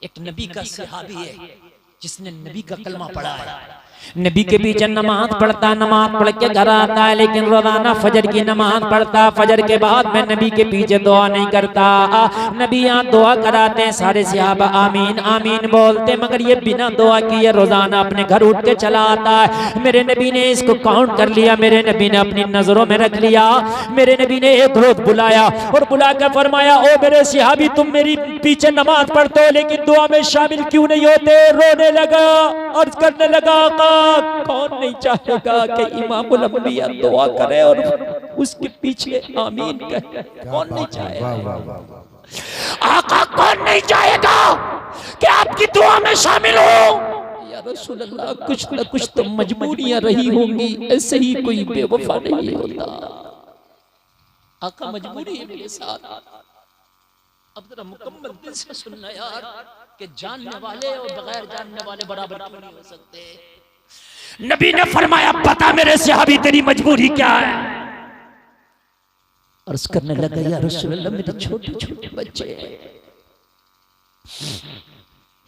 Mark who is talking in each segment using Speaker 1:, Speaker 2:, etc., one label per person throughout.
Speaker 1: एक नबी का सहाबी है जिसने नबी का कलमा पढ़ा है, नबी के पीछे नमाज पढ़ता, नमाज पढ़ के घर आता है, लेकिन रोजाना फजर की नमाज पढ़ता। फजर के बाद मैं नबी के पीछे दुआ नहीं करता। नबी यहाँ दुआ कराते हैं, सारे सहाबा आमीन आमीन बोलते, मगर ये बिना दुआ किए रोजाना अपने घर उठ के चला आता है। मेरे नबी ने इसको काउंट कर लिया, मेरे नबी ने अपनी नजरों में रख लिया। मेरे नबी ने एक रोज बुलाया और बुला कर फरमाया, ओ मेरे सहाबी, तुम मेरी पीछे नमाज पढ़ते हो लेकिन दुआ में शामिल क्यों नहीं होते? रोने लगा, अर्ज करने लगा, कौन नहीं चाहेगा कि इमामुल अंबिया दुआ करे और उसके पीछे आमीन कहे? कौन नहीं चाहेगा? आका, कौन नहीं चाहेगा कि आपकी दुआ में शामिल हो? या रसूल अल्लाह, कुछ न कुछ तो मजबूरियां रही होंगी, ऐसे ही कोई बेवफा नहीं होता। आका, मजबूरी है मेरे साथ। अब जरा मुकम्मल दिल से सुनना यार, कि जानने वाले और बगैर जानने वाले बराबर क्यों नहीं हो सकते। नबी ने फरमाया, बता मेरे सहाबी तेरी मजबूरी क्या है? अर्ज करने लगा, या रसूल अल्लाह, मेरे छोटे छोटे बच्चे हैं।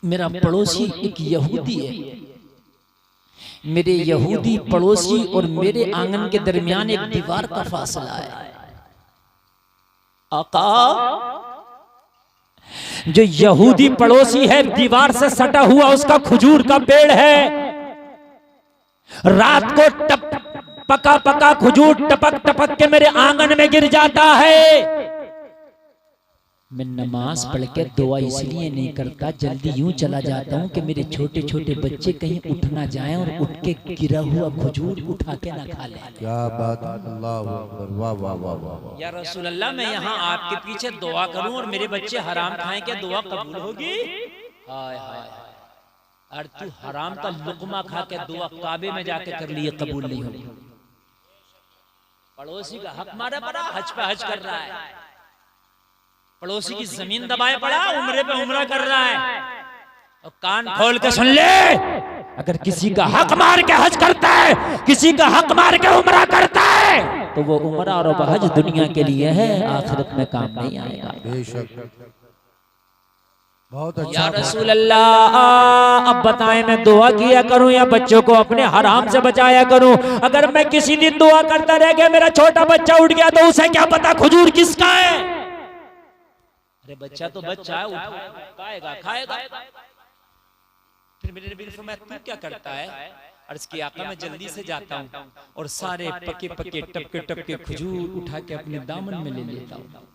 Speaker 1: मेरा पड़ोसी एक यहूदी है, मेरे यहूदी पड़ोसी और मेरे आंगन के दरमियान एक दीवार का फासला है। आका, जो यहूदी पड़ोसी है दीवार से सटा हुआ उसका खजूर का पेड़ है। रात को पका पका खजूर टपक टपक के मेरे आंगन में गिर जाता है। मैं नमाज पढ़ के दुआ इसलिए नहीं करता, जल्दी यूं चला जाता हूं कि मेरे छोटे छोटे बच्चे कहीं उठ ना जाएं और उठ के गिरा हुआ खजूर उठा के ना खा लें।
Speaker 2: क्या बात, अल्लाह अकबर, वाह वाह वाह वाह।
Speaker 1: या रसूल अल्लाह, मैं यहाँ आपके पीछे दुआ करूं और मेरे बच्चे हराम खाएं, क्या दुआ कबूल होगी? हाय हाय, और तू हराम का लुकमा खा के दुआ काबे में जाके कर लिए, कबूल नहीं होगी। पड़ोसी का हक मारा पड़ा, हज पे हज कर रहा है, पड़ोसी की जमीन दबाए पड़ा, उम्रे पे उम्रा कर रहा है। और कान खोल के सुन ले, अगर किसी का हक मार के हज करता है, किसी का हक मार के उम्रा करता है, तो वो उम्रा और हज दुनिया के लिए है, आखिरत में काम नहीं आएगा।
Speaker 2: बेशक, बहुत अच्छा।
Speaker 1: या रसूल अल्लाह, अब बताएं मैं दुआ किया करूं या बच्चों को अपने हराम से बचाया करूं? अगर मैं किसी दिन दुआ करता रह गया, मेरा छोटा बच्चा उठ गया, तो उसे क्या पता खजूर किसका है? अरे बच्चा तो बच्चा है, खाएगा खाएगा। फिर मेरे नबी ने फरमाया, तू क्या करता है? अर्ज किया, आका, मैं जल्दी से जाता हूँ और सारे पके पके टपके टपके खजूर उठा के अपने दामन में ले लेता हूँ,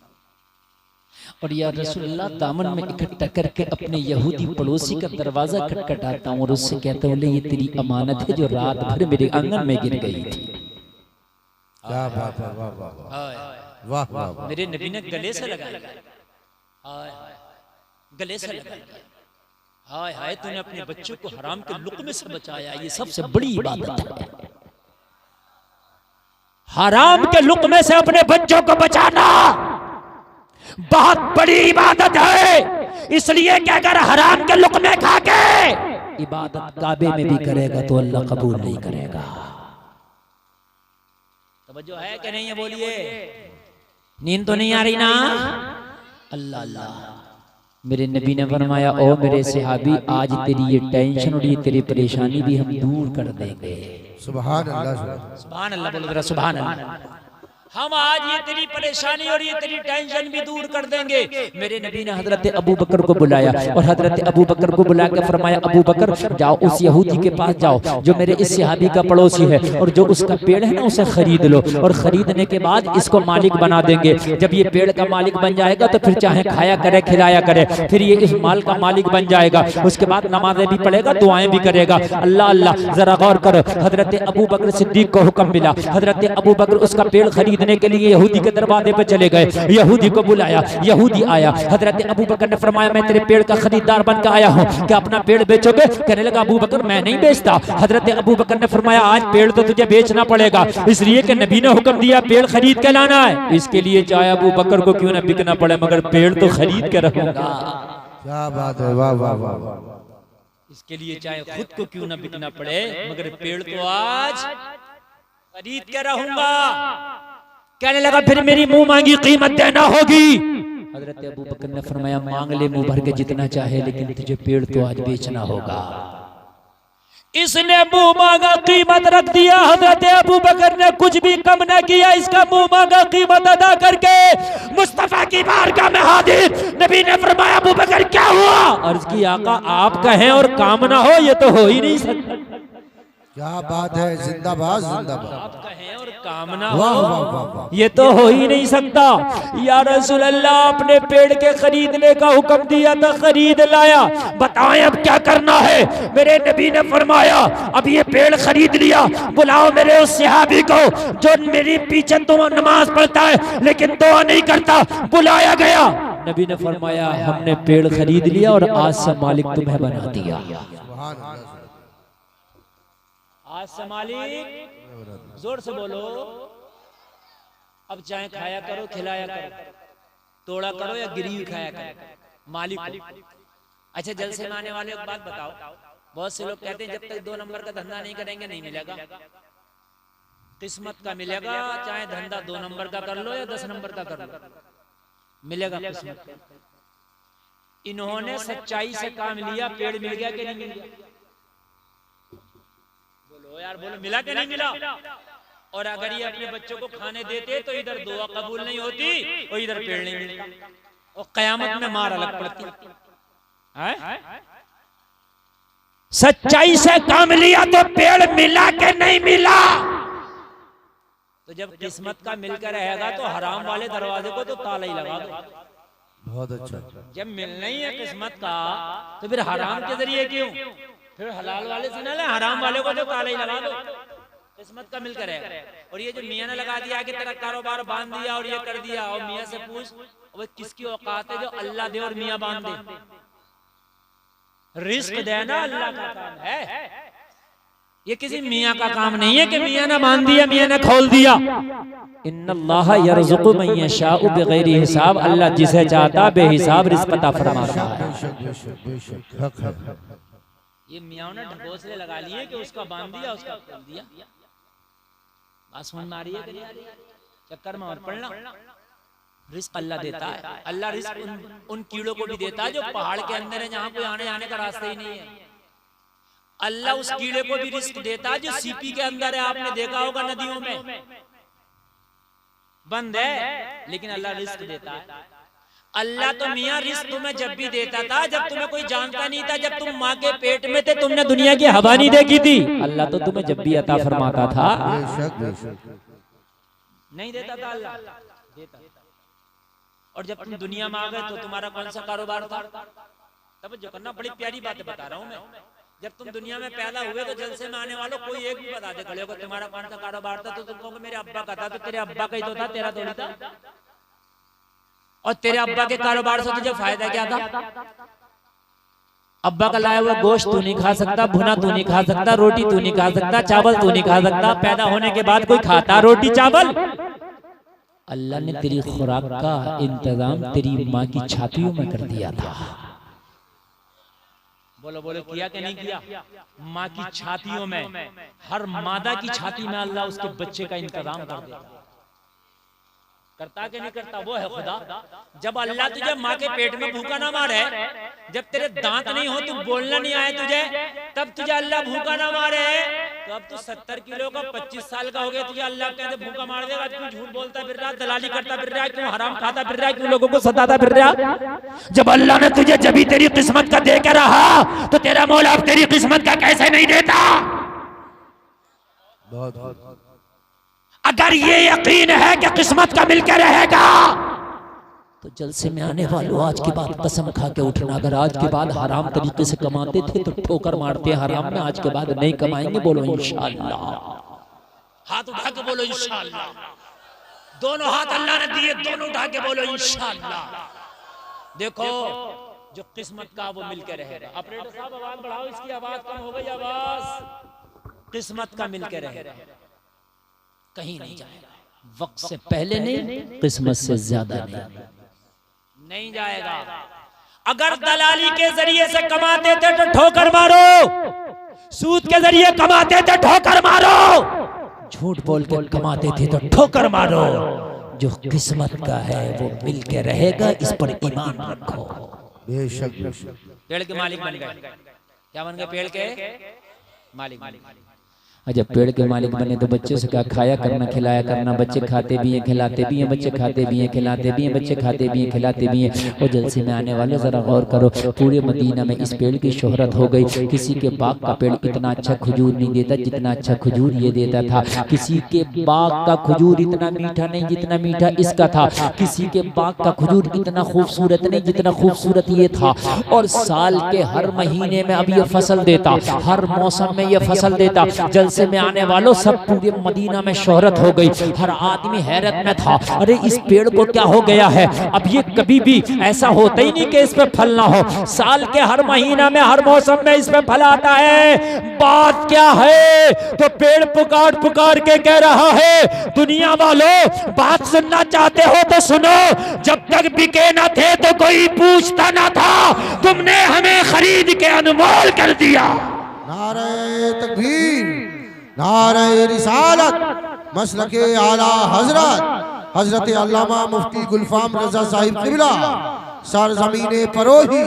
Speaker 1: और या रसूलुल्लाह, दामन में इकट्ठा करके अपने यहूदी पड़ोसी का दरवाजा खटखटाता हूँ और उससे कहता हूँ, ले ये तेरी अमानत है जो रात भर मेरे आंगन में गिर गई थी।
Speaker 2: क्या बात है, वाह वाह वाह वाह।
Speaker 1: मेरे नबी ने गले से लगाया, गले से लगाया। हाय हाय, तूने अपने बच्चों को हराम के लुक़मे से बचाया, ये सबसे बड़ी इबादत है। हराम के लुक़मे से अपने बच्चों को बचाना बहुत बड़ी इबादत है, इसलिए कि अगर हराम के लुक़मे खा के इबादत काबे में भी करेगा तो अल्लाह कबूल नहीं करेगा। तवज्जो है कि नहीं है? बोलिए, नींद तो नहीं आ रही ना? अल्लाह अल्लाह। मेरे नबी ने फरमाया, ओ मेरे सहाबी, आज तेरी ये टेंशन और ये तेरी परेशानी भी हम दूर कर देंगे।
Speaker 2: सुभान अल्लाह,
Speaker 1: सुभान अल्लाह, बोलो जरा सुभान अल्लाह। हम आज ये तेरी परेशानी और ये तेरी टेंशन भी दूर कर देंगे। मेरे नबी ने हजरत अबू बकर को बुलाया और हजरत अबू बकर को बुला के फरमाया, अबू बकर, जाओ उस यहूदी के पास जाओ जो मेरे इस सहाबी का पड़ोसी है, और जो उसका पेड़ है ना उसे खरीद लो, और खरीदने के बाद इसको मालिक बना देंगे। जब ये पेड़ का मालिक बन जाएगा तो फिर चाहे खाया करे खिलाया करे, फिर ये इस माल का मालिक बन जाएगा। उसके बाद नमाजें भी पढ़ेगा, दुआएं भी करेगा। अल्लाह अल्लाह, जरा गौर करो, हजरत अबू बकर सिद्दीक को हुक्म मिला। हजरत अबू बकर उसका पेड़ खरीद के लिए यहूदी के दरवाजे पे चले गए, यहूदी को बुलाया, यहूदी आया। हजरत अबू बकर ने फरमाया, मैं तेरे पेड़ का खरीदार बनकर आया हूँ, क्या अपना पेड़ बेचोगे? कहने लगा, अबू बकर, मैं नहीं बेचता। हजरत अबू बकर ने फरमाया, आज पेड़ तो तुझे बेचना पड़ेगा, इसलिए कि नबी ने हुक्म दिया पेड़ खरीद के लाना है, इसके लिए चाहे अबू बकर को क्यों ना बिकना पड़े, मगर पेड़ तो खरीद के रखूंगा।
Speaker 2: क्या बात है, वाह वाह वाह।
Speaker 1: इसके लिए चाहे खुद को क्यों ना बिकना पड़े, मगर पेड़ तो आज खरीद के रहूंगा। कहने लगा, फिर मेरी मुंह मांगी कीमत देना होगी। हजरत अबू बकर ने फरमाया मांग ले मुंह भर के जितना चाहे, लेकिन तुझे पेड़ तो आज बेचना होगा। इसने मुंह मांगा, कीमत रख दिया। हजरत अबू बकर ने कुछ भी कम न किया, इसका मुंह मांगा कीमत अदा करके मुस्तफा की बारगाह में हाजिर। नबी ने फरमाया अबू बकर क्या हुआ? अर्ज की आका आप कहें और काम ना हो, ये तो हो ही नहीं सकता।
Speaker 2: क्या बात है, जिंदाबाद जिंदाबाद।
Speaker 1: आप कहें और काम ना हो, ये तो हो ही नहीं सकता। या रसूल अल्लाह, अपने पेड़ के खरीदने का हुक्म दिया था, खरीद लाया, बताएं अब क्या करना है? मेरे नबी ने फरमाया अब ये पेड़ खरीद लिया, बुलाओ मेरे उस सहाबी को जो मेरी पीछे तो नमाज पढ़ता है लेकिन दुआ नहीं करता। बुलाया गया, नबी ने फरमाया हमने पेड़ खरीद लिया और आज से मालिक तुम्हें बना दिया। आज से मालिक, जोर से बोलो, अब चाहे खाया करो, खिलाया करो, तोड़ा करो या गिरी हुई खाया करो, मालिक। अच्छा जलसे में आने वाले एक बात बताओ, बहुत से लोग कहते हैं जब तक 2 नंबर का धंधा नहीं करेंगे नहीं मिलेगा। किस्मत का मिलेगा, चाहे धंधा 2 नंबर का कर लो या 10 नंबर का कर लो, मिलेगा किस्मत का। इन्होंने सच्चाई से काम लिया, पेड़ मिल गया कि नहीं मिल गया? बोलो यार, बोलो, मिला कि नहीं मिला? और अगर ये अपने बच्चों को खाने देते तो इधर दुआ कबूल नहीं होती और इधर पेड़ नहीं मिलता, और कयामत में मार अलग पड़ती है। सच्चाई से काम लिया तो पेड़ मिला के नहीं मिला? तो जब किस्मत का मिलकर रहेगा तो हराम वाले दरवाजे को तो ताला ही लगा दो।
Speaker 2: बहुत अच्छा।
Speaker 1: जब मिलना ही है किस्मत का तो फिर हराम के जरिए क्यों? फिर हलाल वाले से ना ले, हराम वाले को तो ताला ही लगा दो। किस्मत का मिलकर है। और ये जो मियाँ ने लगा दिया कि तेरा कारोबार बांध दिया और ये कर दिया, और मियाँ से पूछ वो किसकी औकात है जो अल्लाह दे और मियाँ बांध दे? रिस्क देना अल्लाह का काम है, ये किसी मियाँ का काम नहीं है कि मियाँ ने बांध दिया, मियाँ ने खोल दिया। इन्नल्लाह यरज़ुक़ु मन यशाउ बिग़ैरि हिसाब, अल्लाह जिसे चाहता बेहिसाब रिज़्क़ अता फरमाता है। ये मियाँ ने ढकोसले लगा लिए कि उसका बांध दिया, उसका खोल दिया। बात समझ में आ रही है? चक्कर में और पड़ना। रिस्क अल्लाह देता है। अल्लाह रिस्क उन कीड़ों को भी देता है जो पहाड़ के अंदर है, जहाँ कोई आने जाने का रास्ता ही नहीं है। अल्लाह उस कीड़े को भी रिस्क देता है जो सीपी के अंदर है। आपने देखा होगा नदियों में बंद है, लेकिन अल्लाह रिस्क देता है। अल्लाह तो मियाँ रिस्क तुम्हें जब भी देता था जब तुम्हें कोई जानता नहीं था, जब तुम माँ के पेट में थे, तुमने दुनिया की हवा नहीं देखी थी। अल्लाह तो तुम्हें जब भी अता फरमाता था, नहीं देता था, अल्लाह देता। और जब तुम दुनिया में आ गए तो तुम्हारा कौन सा कारोबार था? तब जो करना, बड़ी प्यारी बातें बता रहा हूँ मैं। जब तुम दुनिया में पैदा हुए तो जलसे में आने वालों कोई एक भी बता दे खड़े होगा तुम्हारा कौन सा कारोबार था, तो तुम कहोगे मेरे अब्बा का था। तो तेरे अब्बा का ही तो था, तेरा थोड़ी था। और तेरे अब्बा के कारोबार से तुझे फायदा क्या था? अब्बा का लाया हुआ गोश्त तू नहीं खा सकता, भुना तू नहीं खा सकता, रोटी तू नहीं खा सकता, चावल तू नहीं खा सकता। पैदा होने के बाद कोई खाता रोटी चावल? अल्लाह ने तेरी खुराक का इंतजाम तेरी माँ की छातियों में कर दिया था। बोलो बोलो, किया कि नहीं किया? माँ की छातियों में, हर मादा की छाती में अल्लाह उसके बच्चे का इंतजाम कर देता। करता कि नहीं करता? वो है खुदा। जब अल्लाह तुझे माँ के पेट में भूखा ना मारे, जब तेरे दांत नहीं हो, तू बोलना नहीं आए तुझे, तब तुझे अल्लाह भूखा ना मारे। तो अब तू 70 किलो का 25 साल का हो गया, तुझे अल्लाह कहते भूखा मार देगा। क्यों झूठ बोलता फिर रहा, दलाली करता फिर रहा, क्यों हराम खाता फिर रहा, क्यों लोगों को सताता फिर रहा? जब अल्लाह ने तुझे जब भी तेरी किस्मत का दे के रहा, तो तेरा मौला अब तेरी किस्मत का कैसे नहीं देता?
Speaker 2: बहुत।
Speaker 1: अगर ये यकीन है कि किस्मत का मिलकर रहेगा तो जलसे में आने वालों आज के बाद कसम खा के उठना। अगर आज के बाद हराम तरीके से कमाते थे तो ठोकर मारते हराम में, आज के बाद नहीं कमाएंगे। बोलो इंशाअल्लाह। हाथ उठा के बोलो इंशाअल्लाह। दोनों हाथ अल्लाह ने दिए, दोनों उठा के बोलो इंशाअल्लाह। देखो जो किस्मत का वो मिलकर रहेगा। ऑपरेटर साहब आवाज बढ़ाओ, इसकी आवाज कम हो गई। आवाज किस्मत का मिलकर रहेगा, कहीं नहीं जाएगा। वक्त से पहले नहीं, किस्मत से ज्यादा नहीं जाएगा। अगर दलाली के जरिए से कमाते थे तो ठोकर मारो, सूद के जरिए कमाते थे ठोकर मारो, झूठ बोल के कमाते थे तो ठोकर मारो, जो किस्मत का है वो मिल के रहेगा, इस पर ईमान रखो।
Speaker 2: बेशक
Speaker 1: पेड़ के मालिक बन गए। क्या बन गए? पेड़ के मालिक। जब पेड़ के मालिक बने तो बच्चों से क्या खाया करना, खिलाया करना। बच्चे खाते भी हैं, खिलाते भी हैं, बच्चे खाते भी हैं, खिलाते भी हैं, बच्चे खाते भी हैं, खिलाते भी हैं। और जलसे में आने वाले जरा गौर करो, पूरे मदीना में इस पेड़ की शोहरत हो गई। किसी के बाग का पेड़ इतना अच्छा खजूर नहीं देता जितना अच्छा खजूर ये देता था। किसी के बाग का खजूर इतना मीठा नहीं जितना मीठा इसका था। किसी के बाग का खजूर इतना खूबसूरत नहीं जितना खूबसूरत ये था। और साल के हर महीने में अब ये फसल देता, हर मौसम में ये फसल देता। जलसे में आने वालों सब पूरे मदीना में शोहरत हो गई। हर आदमी हैरत में था, अरे इस पेड़ को क्या हो गया है? अब ये कभी भी ऐसा होता ही नहीं कि इस पे फल ना हो। साल के हर महीना में, हर मौसम में इस पे फल आता है। बात क्या है? तो पेड़ पुकार पुकार के कह रहा है, दुनिया वालों बात सुनना चाहते हो तो सुनो। जब तक बिके ना थे तो कोई पूछता ना था, तुमने हमें खरीद के अनमोल कर दिया।
Speaker 2: नारे तकबीर, नारे रिसालत, मसलके आला हजरत हजरत अल्लामा मुफ्ती गुलफाम रजा साहिब किबला सरजमीने परोही।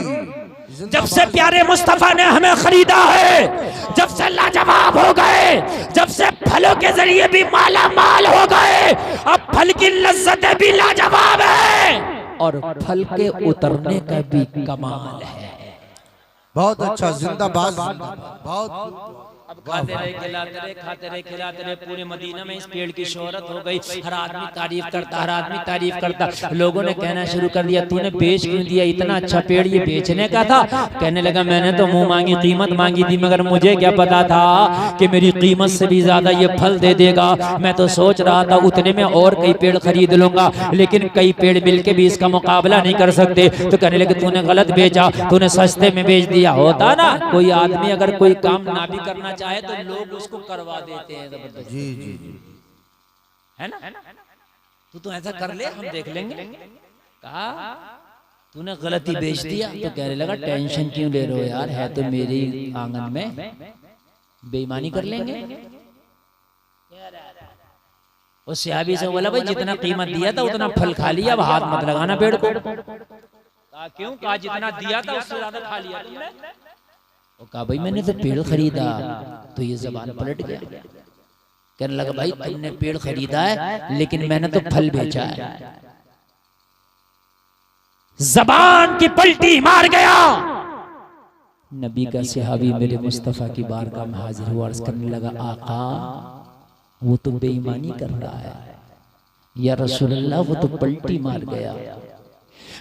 Speaker 1: जब से प्यारे मुस्तफा ने हमें खरीदा है, जब से लाजवाब हो गए, जब से फलों के जरिए भी माला माल हो गए, अब फल की लज्जतें भी लाजवाब है और फल के उतरने का भी कमाल है।
Speaker 2: बहुत अच्छा, जिंदाबाद, बहुत।
Speaker 1: अब खाते रहे खिलाते रहे, खाते रहे खिलाते रहे, पूरे मदीना में इस पेड़ की शोहरत हो गई। हर आदमी तारीफ करता, हर आदमी तारीफ करता। लोगों ने कहना शुरू कर दिया, तूने बेच क्यों दिया? इतना अच्छा पेड़ ये बेचने का था? कहने लगा, मैंने तो मुंह मांगी कीमत मांगी थी, मगर मुझे क्या पता था कि मेरी कीमत से भी ज्यादा ये फल दे देगा। मैं तो सोच रहा था उतने में और कई पेड़ खरीद लूंगा, लेकिन कई पेड़ मिलके भी इसका मुकाबला नहीं कर सकते। तो कहने लगे, तूने गलत बेचा, तूने सस्ते में बेच दिया। होता ना, कोई आदमी अगर कोई काम ना भी करना चाहे तो लोग उसको करवा देते हैं जबरदस्ती।
Speaker 2: जी जी जी,
Speaker 1: है ना? तू ऐसा कर ले, हम देख लेंगे। कहा तूने गलती बेच दिया। तो कहने लगा, टेंशन क्यों ले रहे हो यार, है तो मेरे आंगन में, बेईमानी कर लेंगे। उस सहाबी से बोला, भाई जितना कीमत दिया था उतना फल खा लिया, अब हाथ मत लगाना पेड़ को। क्यों? कहा जितना दिया था उससे ज्यादा खा लिया तुमने। वो कहा, भाई मैंने तो पेड़ खरीदा। तो ये जबान पलट गया। कहने लगा, भाई तुमने पेड़ खरीदा है लेकिन मैंने तो फल बेचा है। जबान की पलटी मार गया। नबी का सहाबी मेरे मुस्तफा की बारगाह में हाजिर हुआ, अर्ज करने लगा, आका वो तो बेईमानी कर रहा है। या रसूलल्लाह, वो तो पलटी मार गया।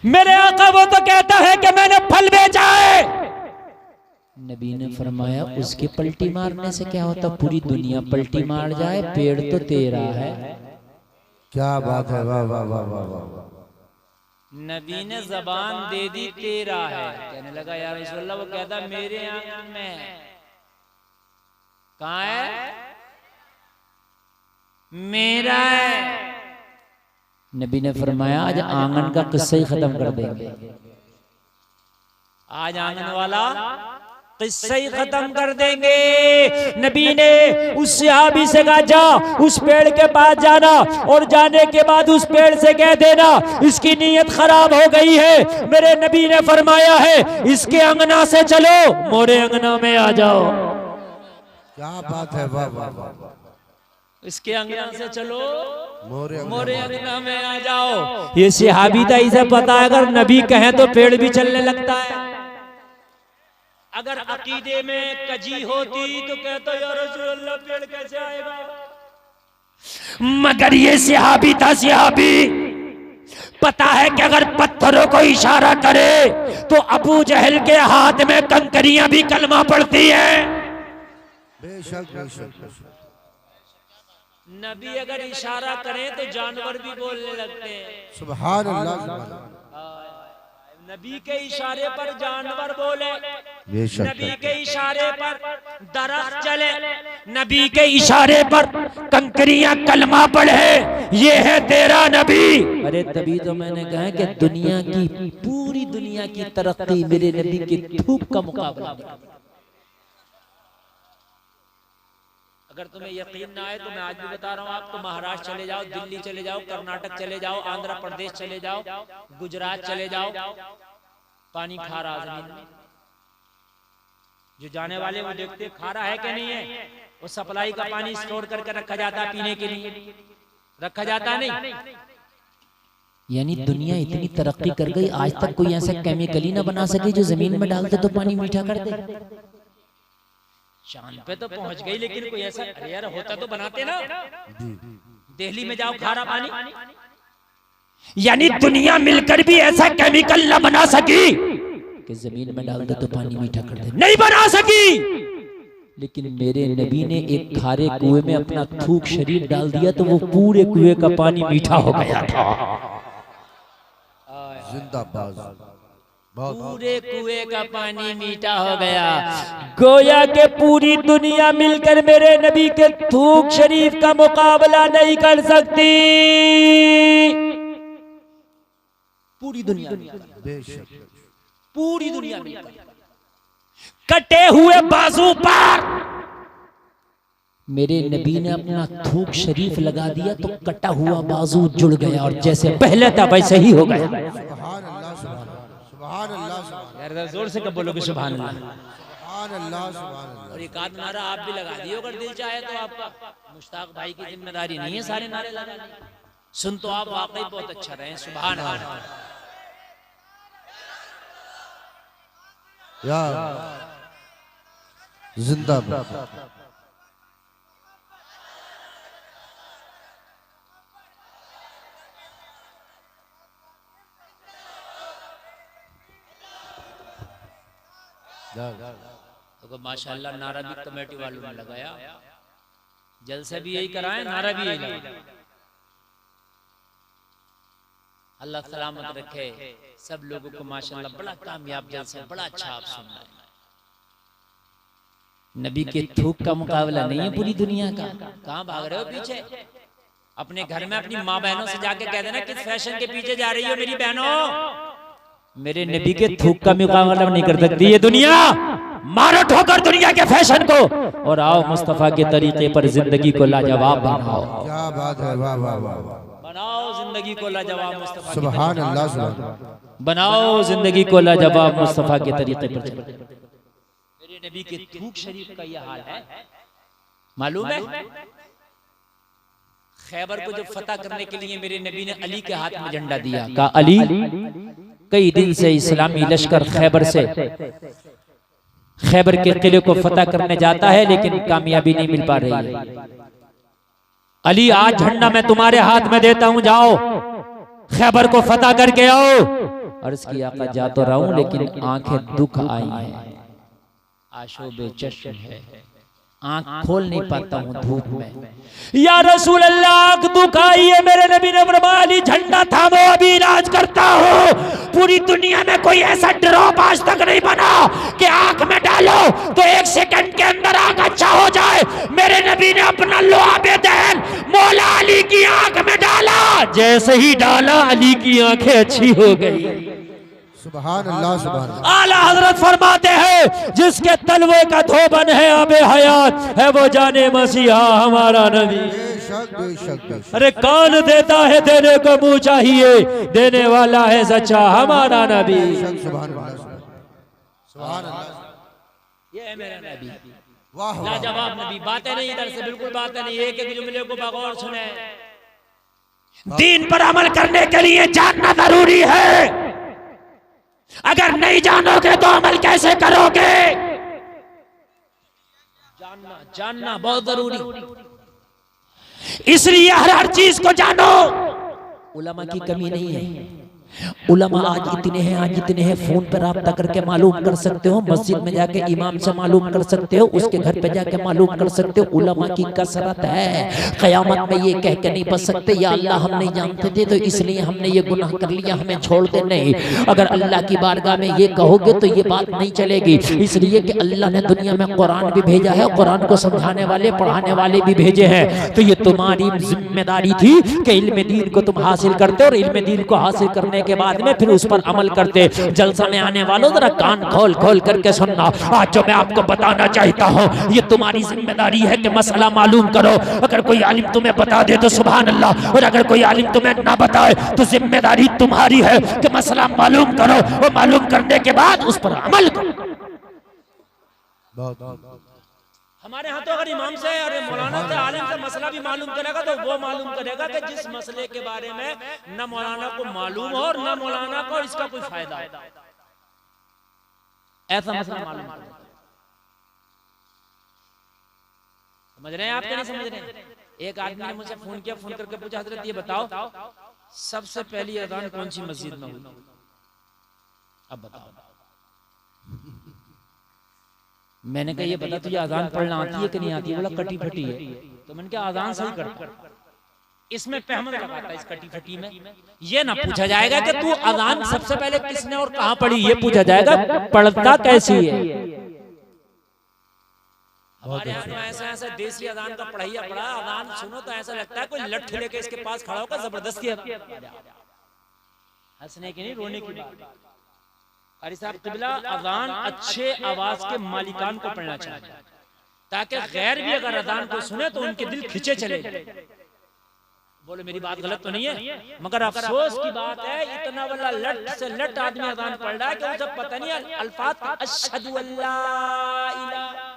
Speaker 1: मेरे आका, वो तो कहता है कि मैंने फल बेचा है। नबी ने फरमाया, उसके पलटी मारने से क्या होता? पूरी दुनिया पलटी मार जाए, पेड़ तो तेरा है।
Speaker 2: क्या बात है, वाह वाह वाह वाह वाह।
Speaker 1: नबी ने जबान दे दी, तेरा है। कहने लगा, या रसूलल्लाह, वो कहता मेरे आंगन में। कहाँ है? मेरा है। नबी ने फरमाया, आज आंगन का किस्सा ही खत्म कर देंगे। आज आंगन वाला किस्सा ही खत्म कर देंगे। नबी ने उस सहाबी से कहा, जा उस पेड़ के पास जाना और जाने के बाद उस पेड़ से कह देना इसकी नीयत खराब हो गई है। मेरे नबी ने फरमाया है, इसके अंगना से चलो, मोरे अंगना में आ जाओ।
Speaker 2: क्या बात है, वाह वाह वाह।
Speaker 1: इसके अंगना से चलो,
Speaker 2: मोरे
Speaker 1: अंगना में आ जाओ। ये सहाबी था, इसे पता है अगर नबी कहें तो पेड़ भी चलने लगता है। अगर अकीदे में कजी होती तो कहता, या रसूल अल्लाह, पेड़ कैसे आएगा? मगर ये सहाबी था, सहाबी पता है कि अगर पत्थरों को इशारा करे तो अबू जहल के हाथ में कंकरियां भी कलमा पड़ती हैं।
Speaker 2: बेशक बेशक।
Speaker 1: नबी अगर इशारा करें तो जानवर भी बोलने लगते हैं।
Speaker 2: सुभान अल्लाह।
Speaker 1: नबी के इशारे पर जानवर बोले,
Speaker 2: बेशक।
Speaker 1: नबी के इशारे पर दरख्त चले, नबी के इशारे पर कंकरियां कलमा पढ़े। ये है तेरा नबी। अरे तभी तो मैंने कहा कि दुनिया की, पूरी दुनिया की तरक्की मेरे नबी के थूक का मुकाबला। अगर तुम्हें यकीन ना आए तो मैं आज भी बता रहा हूँ, आप तो महाराष्ट्र चले जाओ, दिल्ली चले जाओ, कर्नाटक चले जाओ, आंध्र प्रदेश चले जाओ, गुजरात चले जाओ, पानी खारा जमीन में। जो जाने वाले वो देखते खारा है कि नहीं है। वो सप्लाई का पानी स्टोर करके रखा जाता है, पीने के लिए रखा जाता नहीं। यानी दुनिया इतनी तरक्की कर गई, आज तक कोई ऐसा केमिकल ही ना बना सके जो जमीन में डालते तो पानी मीठा कर दे। चांद पे तो पहुंच गई, लेकिन कोई ऐसा यार होता तो बनाते ना। दिल्ली में जाओ खारा पानी, यानी दुनिया मिलकर भी ऐसा केमिकल न बना सकी कि जमीन में डाल दे तो पानी मीठा कर दे, नहीं बना सकी। लेकिन मेरे नबी ने एक खारे कुएं में अपना थूक शरीर डाल दिया तो वो पूरे कुएं का पानी मीठा हो गया था।
Speaker 2: जिंदाबाद।
Speaker 1: पूरे कुएं का पानी मीठा हो गया। गोया के पूरी दुनिया मिलकर मेरे नबी के थूक शरीफ का मुकाबला नहीं कर सकती। पूरी दुनिया
Speaker 2: बेशक
Speaker 1: पूरी दुनिया मिलकर कटे हुए बाजू पर मेरे नबी ने अपना थूक शरीफ लगा दिया तो कटा हुआ बाजू जुड़ गया और जैसे पहले था वैसे ही हो गया।
Speaker 2: सुभान अल्लाह, सुभान अल्लाह,
Speaker 1: यार जोर से कब बोलोगे सुभान अल्लाह।
Speaker 2: सुभान अल्लाह, सुभान अल्लाह।
Speaker 1: और एक आध नारा आप भी लगा दिए अगर दिल चाहे तो। आपका मुश्ताक भाई की जिम्मेदारी नहीं है सारे नारे लगाने। सुन तो आप वाकई बहुत अच्छा रहे। सुभान अल्लाह।
Speaker 2: या जिंदाबाद।
Speaker 1: तो माशाल्लाह नारा भी कमेटी वालों ने लगाया, जलसे भी यही कराए, नारा भी यही लगाया। अल्लाह सलामत रखे सब लोगों को। माशाल्लाह बड़ा कामयाब जलसा, बड़ा अच्छा आप सुन रहे हैं। नबी के थूक का मुकाबला नहीं है पूरी दुनिया का। कहाँ भाग रहे हो पीछे? अपने घर में अपनी माँ बहनों से जाके कह देना किस फैशन के पीछे जा रही हो मेरी बहनों। मेरे नबी के थूक का मुकाबला नहीं कर सकती ये दुनिया। मारो ठोकर दुनिया के फैशन को और आओ मुस्तफा के तरीके पर जिंदगी को लाजवाब बनाओ।
Speaker 2: क्या बात है, वाह वाह वाह।
Speaker 1: बनाओ जिंदगी को लाजवाब मुस्तफा।
Speaker 2: सुभान अल्लाह, सुभान।
Speaker 1: बनाओ जिंदगी को लाजवाब मुस्तफा के तरीके पर चलो। मेरे नबी के थूक शरीफ का यह हाल है। मालूम है खैबर को जब फतह करने के लिए मेरे नबी ने अली के हाथ में झंडा दिया। कहा अली, कई दिन से इस्लामी लश्कर खैबर के किले को फतह करने जाता है लेकिन कामयाबी नहीं मिल पा रही है। अली आज झंडा मैं तुम्हारे हाथ में देता हूं, जाओ खैबर को फतह करके आओ। अर्ज की आका जा तो रहा हूं लेकिन आंखें दुख आई हैं, आशोबे चश्म है, आंख खोल नहीं पाता हूं धूप में। या रसूल अल्लाह आंख दुख आई है। मेरे नबी ने फरमाया अली झंडा थामो, अभी इलाज करता हूं। पूरी दुनिया में कोई ऐसा ड्रॉप आज तक नहीं बना कि आंख में डालो तो 1 सेकंड के अंदर आंख अच्छा हो जाए। मेरे नबी ने अपना लोहाबे दहन मौला अली की आंख में डाला, जैसे ही डाला अली की आंखें अच्छी हो गई।
Speaker 2: सुभान अल्लाह, सुभान अल्लाह।
Speaker 1: आला हजरत फरमाते हैं जिसके तलवे का धोबन है अबे हयात है वो जाने मसीहा हमारा नबी।
Speaker 2: बेशक बेशक बेशक।
Speaker 1: अरे कौन देता है देने को मुंह चाहिए, देने वाला है सच्चा हमारा नबी।
Speaker 2: सुभान अल्लाह, सुभान अल्लाह।
Speaker 1: ये है मेरा नबी,
Speaker 2: वाह वाह।
Speaker 1: लाजवाब नबी। बातें नहीं इधर से, बिल्कुल बातें नहीं, एक एक जुमले को बगौर सुने। दीन पर अमल करने के लिए जानना जरूरी है। अगर नहीं जानोगे तो अमल कैसे करोगे? जानना बहुत जरूरी। इसलिए हर चीज को जानो। उलमा की कमी नहीं है। उलमा आज इतने हैं फोन पर राब्ता करके मालूम कर सकते हो, मस्जिद में जाके इमाम से मालूम कर सकते हो, उसके घर पे जाके मालूम कर सकते हो। उलमा की कसरत है। क़यामत में ये कह के नहीं बच सकते या अल्लाह हम नहीं जानते थे तो इसलिए हमने ये गुनाह कर लिया, हमें छोड़ दे। नहीं, अगर अल्लाह की बारगाह में ये कहोगे तो ये बात नहीं चलेगी। इसलिए कि अल्लाह ने दुनिया में कुरान भी भेजा है, कुरान को समझाने वाले पढ़ाने वाले भी भेजे हैं। तो ये तुम्हारी जिम्मेदारी थी कि इल्म दीन को तुम हासिल करते हो और इल्म दीन को हासिल करने के बाद में फिर उस पर अमल करते। जलसा में आने वालों जरा कान खोल खोल करके सुनना। आज जो मैं आपको बताना चाहता हूँ ये तुम्हारी जिम्मेदारी है कि मसला मालूम करो। अगर कोई आलिम तुम्हें बता दे तो सुभान अल्लाह, और अगर कोई आलिम तुम्हें ना बताए तो जिम्मेदारी तुम्हारी है कि मसला मालूम करो और मालूम करने के बाद उस पर अमल करो। हमारे यहाँ तो अगर इमाम से और मौलाना से आलिम से मसला भी मालूम करेगा तो वो मालूम करेगा कि जिस मसले के बारे में न मौलाना को मालूम हो और न मौलाना को इसका कोई फायदा है, ऐसा मसला मालूम करेगा। समझ रहे हैं आप? नहीं समझ रहे हैं? एक आदमी ने मुझे फोन किया, फोन करके पूछा हजरत ये बताओ सबसे पहली अजान कौन सी मस्जिद में हुई? अब बताओ। मैंने कहा ये बता तुझे अजान पढ़ना आती है कि नहीं आती है? बोला कटी फटी है। तो मैंने कहा अजान सही कर। इसमें पहमत लगाता है इस कटी फटी में। ये ना पूछा जाएगा कि तू अजान सबसे पहले किसने और कहां पढ़ी, ये पूछा जाएगा पढ़ता कैसी है। हमारे यहाँ तो ऐसा देसी अजान का पढ़ाइया पड़ा, अजान सुनो तो ऐसा लगता है कोई लठ लेके इसके पास खड़ा होकर जबरदस्ती हंसने की नहीं रोने की बात। कारी साहब क़िबला अजान अच्छे आवाज के मालिकान को पढ़ना चाहिए ताकि गैर भी अगर अजान को सुने तो उनके दिल खिंचे चले। बोले मेरी बात गलत तो नहीं है, मगर अफसोस की बात है इतना बड़ा लट से लट आदमी अजान पढ़ रहा है कि उसे पता नहीं अल्फाज अशहदु अल्ला इलाहा,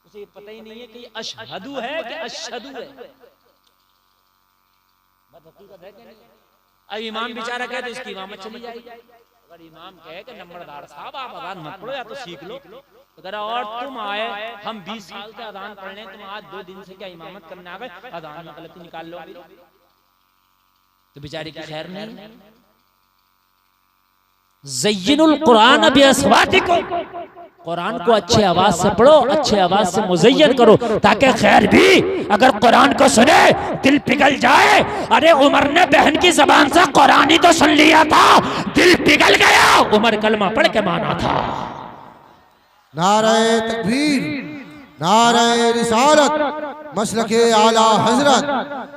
Speaker 1: उसे पता ही नहीं है कि अशहदु है कि अशहदु है। बात हकीकत है कि नहीं? अब इमाम बेचारा कहे तो इसकी इमामत चली जाएगी। अगर इमाम कहे कि नंबरदार साहब आप अजान मत पढ़ो या तो सीख लो, अगर और तुम आए हम 20 साल से अजान पढ़ लें, तुम आज 2 दिन से क्या इमामत करने आ गए, अजान में गलती निकाल लो तो बेचारे की खैर नहीं। ज़य्यिनुल कुरान बिअस्वातिकुम, कुरान को अच्छे आवाज से पढ़ो, अच्छे आवाज से मुज़य्यन करो ताकि खैर भी अगर कुरान को सुने दिल पिघल जाए। अरे उमर ने बहन की जबान से कुरान ही तो सुन लिया था, दिल पिघल गया। उमर कलमा पढ़ के माना था।
Speaker 2: नारे तकबीर, नारे रिसालत, मसलके आला हजरत,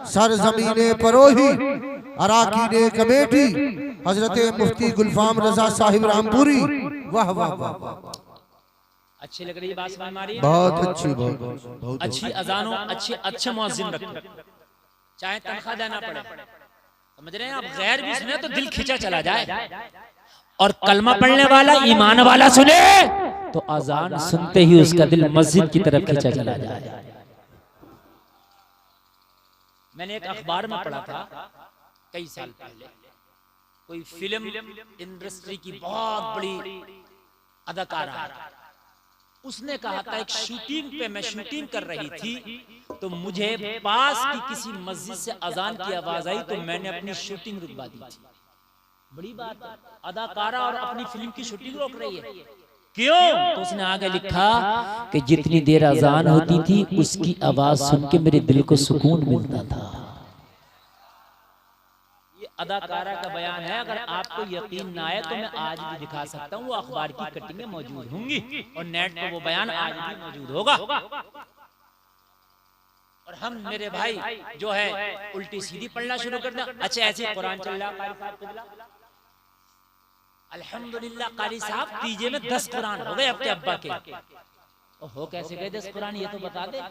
Speaker 2: सरजमीने परोही, अराकीने कमेटी, हजरत मुफ्ती गुलफाम रजा साहिब रामपुरी। वाह वाह वाह,
Speaker 1: अच्छी लग रही है बात हमारी,
Speaker 2: बहुत अच्छी, बहुत
Speaker 1: अच्छी अजानों, अच्छे मुअज्जिन रखो, चाहे तनख्वाह देना पड़े। समझ रहे हैं आप? गैर भी सुने तो दिल खिंचा चला जाए, और कलमा पढ़ने वाला ईमान वाला सुने तो अजान सुनते ही उसका दिल मस्जिद की तरफ खिंचा चला जाए। मैंने एक अखबार में पढ़ा था कई साल पहले, कोई फिल्म इंडस्ट्री की बहुत बड़ी अदाकारा, उसने कहा था एक शूटिंग पे मैं शूटिंग कर रही थी तो मुझे पास की किसी मस्जिद से अजान की आवाज आई तो मैंने अपनी शूटिंग रुकवा दी थी। बड़ी बात, अदाकारा और अपनी फिल्म की शूटिंग रोक रही है, क्यों? तो उसने आगे लिखा कि जितनी देर अजान होती थी उसकी आवाज सुन के मेरे दिल को सुकून मिलता था। ये अदाकारा का बयान है। अगर आपको यकीन ना आए तो मैं आज भी दिखा सकता हूँ, वो अखबार की कटिंगें मौजूद होंगी और नेट पर वो बयान आज भी मौजूद होगा। और हम मेरे भाई जो है उल्टी सीधी पढ़ना शुरू कर दें। अच्छा ऐसे कुरान चल रहा, अल्हम्दुलिल्लाह कारी साहब तीजे में 10 कुरान हो गए आपके अब्बा के। हो कैसे गए 10 कुरान, ये तो बता दे।